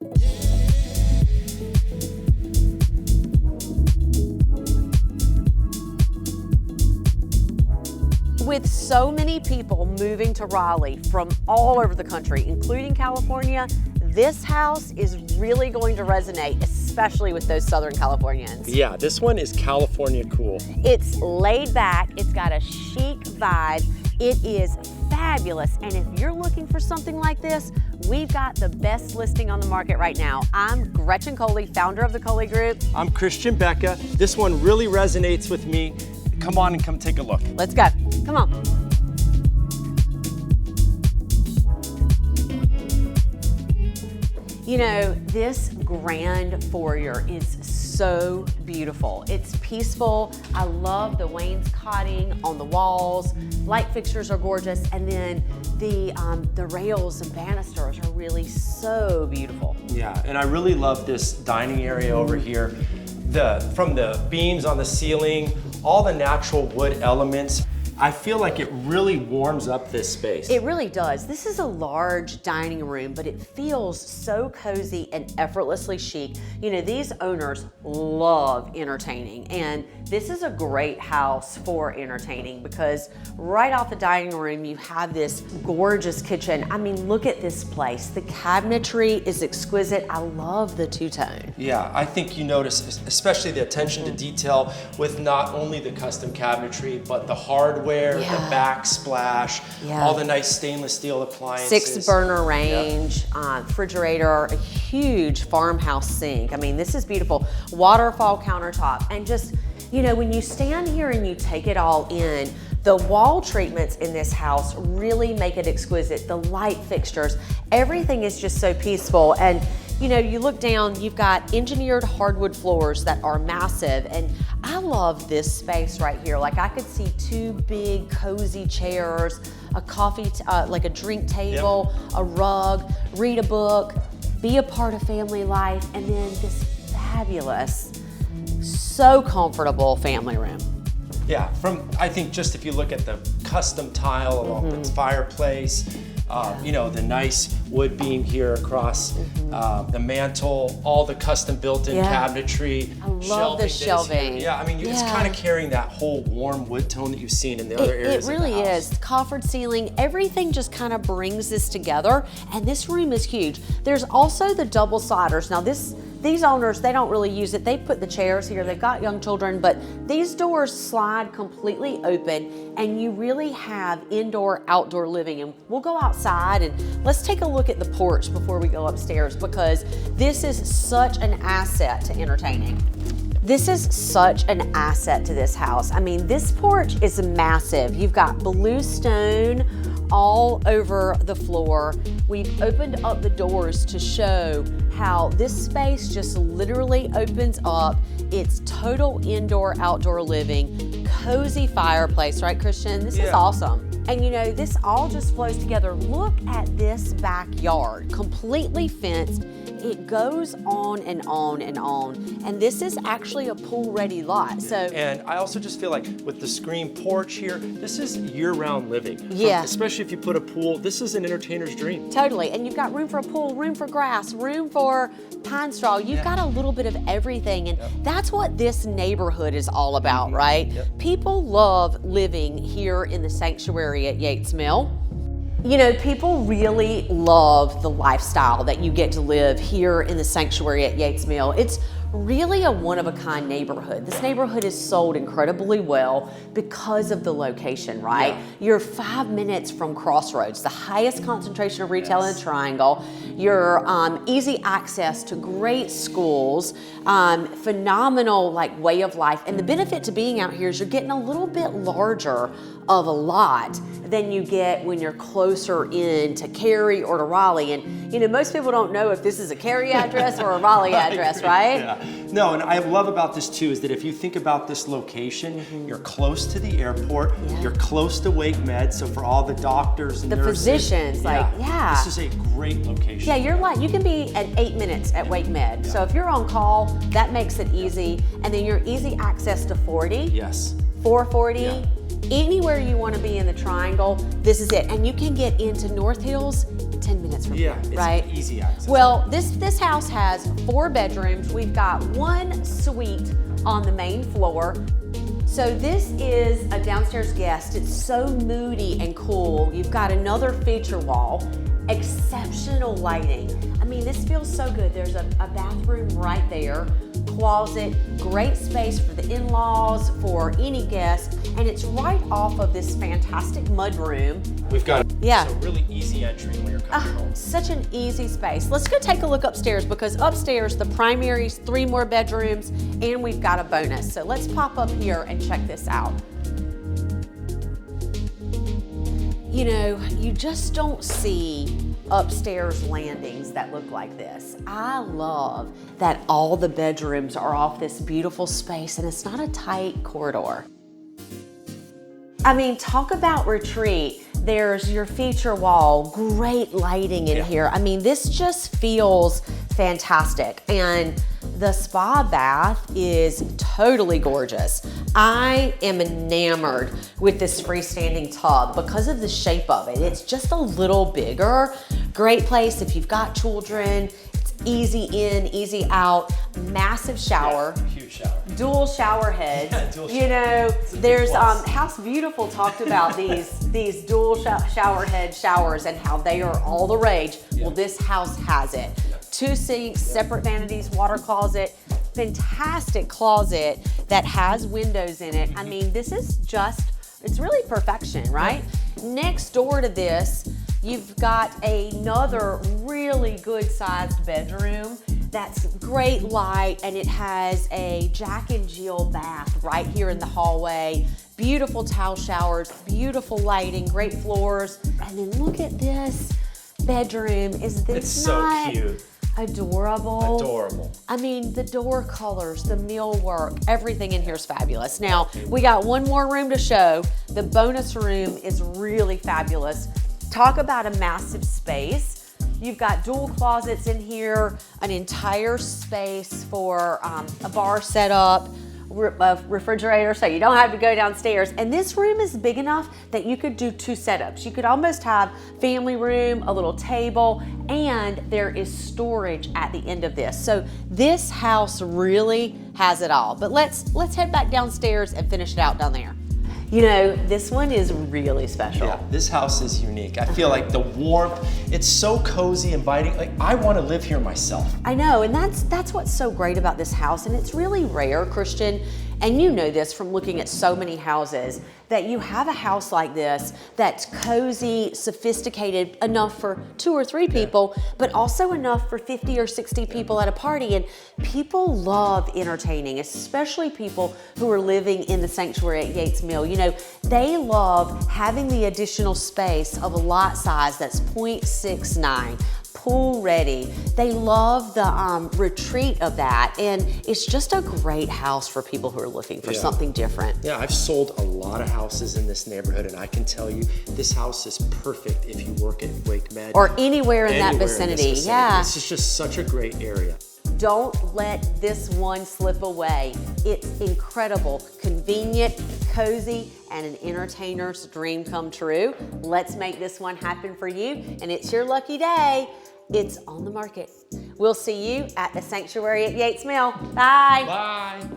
With so many people moving to Raleigh from all over the country, including California, this house is really going to resonate, especially with those Southern Californians. Yeah, this one is California cool. It's laid back, it's got a chic vibe, it is fabulous, and if you're looking for something like this, we've got the best listing on the market right now. I'm Gretchen Coley, founder of the Coley Group. I'm Christian Becca. This one really resonates with me. Come on and come take a look. Let's go, come on. You know, this grand foyer is so beautiful. It's peaceful. I love the wainscoting on the walls. Light fixtures are gorgeous. And then the rails and banisters are really so beautiful. Yeah, and I really love this dining area over here. From the beams on the ceiling, all the natural wood elements. I feel like it really warms up this space. It really does. This is a large dining room, but it feels so cozy and effortlessly chic. You know, these owners love entertaining, and this is a great house for entertaining because right off the dining room, you have this gorgeous kitchen. I mean, look at this place. The cabinetry is exquisite. I love the two-tone. Yeah, I think you notice, especially the attention to detail with not only the custom cabinetry, but the hardware, the backsplash, all the nice stainless steel appliances. 6-burner range, refrigerator, a huge farmhouse sink. I mean, this is beautiful. Waterfall countertop, and just, you know, when you stand here and you take it all in, the wall treatments in this house really make it exquisite. The light fixtures, everything is just so peaceful. And you know, you look down, you've got engineered hardwood floors that are massive, and I love this space right here. Like, I could see 2 big cozy chairs, a coffee, like a drink table, a rug, read a book, be a part of family life, and then this fabulous, so comfortable family room. Yeah, I think just if you look at the custom tile along the fireplace, you know, the nice wood beam here across the mantle, all the custom built-in cabinetry. I love the shelving. Yeah, I mean, it's kind of carrying that whole warm wood tone that you've seen in the other areas It really is. Coffered ceiling, everything just kind of brings this together, and this room is huge. There's also the double sliders. Now these owners, they don't really use it. They put the chairs here, they've got young children, but these doors slide completely open and you really have indoor, outdoor living. And we'll go outside and let's take a look at the porch before we go upstairs, because this is such an asset to entertaining. This is such an asset to this house. I mean, this porch is massive. You've got blue stone all over the floor. We've opened up the doors to show how this space just literally opens up. It's total indoor, outdoor living, cozy fireplace, right, Christian? This is awesome. And you know, this all just flows together. Look at this backyard, completely fenced. It goes on and on and on. And this is actually a pool-ready lot. And I also just feel like with the screen porch here, this is year-round living. Yeah. Especially if you put a pool, this is an entertainer's dream. Totally, and you've got room for a pool, room for grass, room for pine straw. You've got a little bit of everything, and that's what this neighborhood is all about, right? People love living here in the sanctuary at Yates Mill. You know, people really love the lifestyle that you get to live here in the sanctuary at Yates Mill. It's really a one-of-a-kind neighborhood. This neighborhood is sold incredibly well because of the location, right? You're 5 minutes from Crossroads, the highest concentration of retail in the Triangle. You're easy access to great schools, phenomenal way of life. And the benefit to being out here is you're getting a little bit larger of a lot than you get when you're closer in to Cary or to Raleigh. And you know, most people don't know if this is a Cary address or a Raleigh address, right? Yeah. No, and I love about this too is that if you think about this location, you're close to the airport, you're close to Wake Med, so for all the doctors and the nurses, physicians, this is a great location. Yeah, you can be at 8 minutes at Wake Med. So if you're on call, that makes it easy. And then you're easy access to 40. Yes. 440. Anywhere you want to be in the triangle, this is it. And you can get into North Hills 10 minutes from here, it's right? easy access. Well, this house has 4 bedrooms. We've got 1 suite on the main floor. So this is a downstairs guest. It's so moody and cool. You've got another feature wall, exceptional lighting. I mean, this feels so good. There's a bathroom right there, closet, great space for the in-laws, for any guest, and it's right off of this fantastic mudroom. We've got Yeah. a really easy entry when you're coming home. Such an easy space. Let's go take a look upstairs, because upstairs, the primary's 3 more bedrooms, and we've got a bonus. So let's pop up here and check this out. You know, you just don't see upstairs landings that look like this. I love that all the bedrooms are off this beautiful space, and it's not a tight corridor. I mean, talk about retreat. There's your feature wall, great lighting in here. I mean, this just feels fantastic. And the spa bath is totally gorgeous. I am enamored with this freestanding tub because of the shape of it. It's just a little bigger. Great place if you've got children. It's easy in, easy out. Massive shower. Yeah, huge shower. Dual shower heads. Yeah, dual you know, there's plus. House Beautiful talked about these dual shower head showers and how they are all the rage. Yeah. Well, this house has it. 2 sinks, separate vanities, water closet, fantastic closet that has windows in it. I mean, this is just, it's really perfection, right? Next door to this, you've got another really good sized bedroom that's great light, and it has a Jack and Jill bath right here in the hallway. Beautiful towel showers, beautiful lighting, great floors. And then look at this bedroom. Is this It's so not cute. adorable? Adorable. I mean, the door colors, the millwork, everything in here is fabulous. Now, we got one more room to show. The bonus room is really fabulous. Talk about a massive space. You've got dual closets in here, an entire space for a bar setup, a refrigerator, so you don't have to go downstairs. And this room is big enough that you could do 2 setups. You could almost have family room, a little table, and there is storage at the end of this. So this house really has it all. But let's head back downstairs and finish it out down there. You know, this one is really special. Yeah, this house is unique. I feel like the warmth, it's so cozy, inviting. Like, I want to live here myself. I know, and that's what's so great about this house, and it's really rare, Christian, and you know this from looking at so many houses, that you have a house like this that's cozy, sophisticated, enough for 2 or 3 people, but also enough for 50 or 60 people at a party. And people love entertaining, especially people who are living in the sanctuary at Yates Mill. You know, they love having the additional space of a lot size that's 0.69. Pool ready. They love the retreat of that, and it's just a great house for people who are looking for something different. Yeah, I've sold a lot of houses in this neighborhood, and I can tell you this house is perfect if you work at Wake Med. Or anywhere in that vicinity. Yeah. This is just such a great area. Don't let this one slip away. It's incredible, convenient, cozy, and an entertainer's dream come true. Let's make this one happen for you, and it's your lucky day. It's on the market. We'll see you at the sanctuary at Yates Mill. Bye. Bye.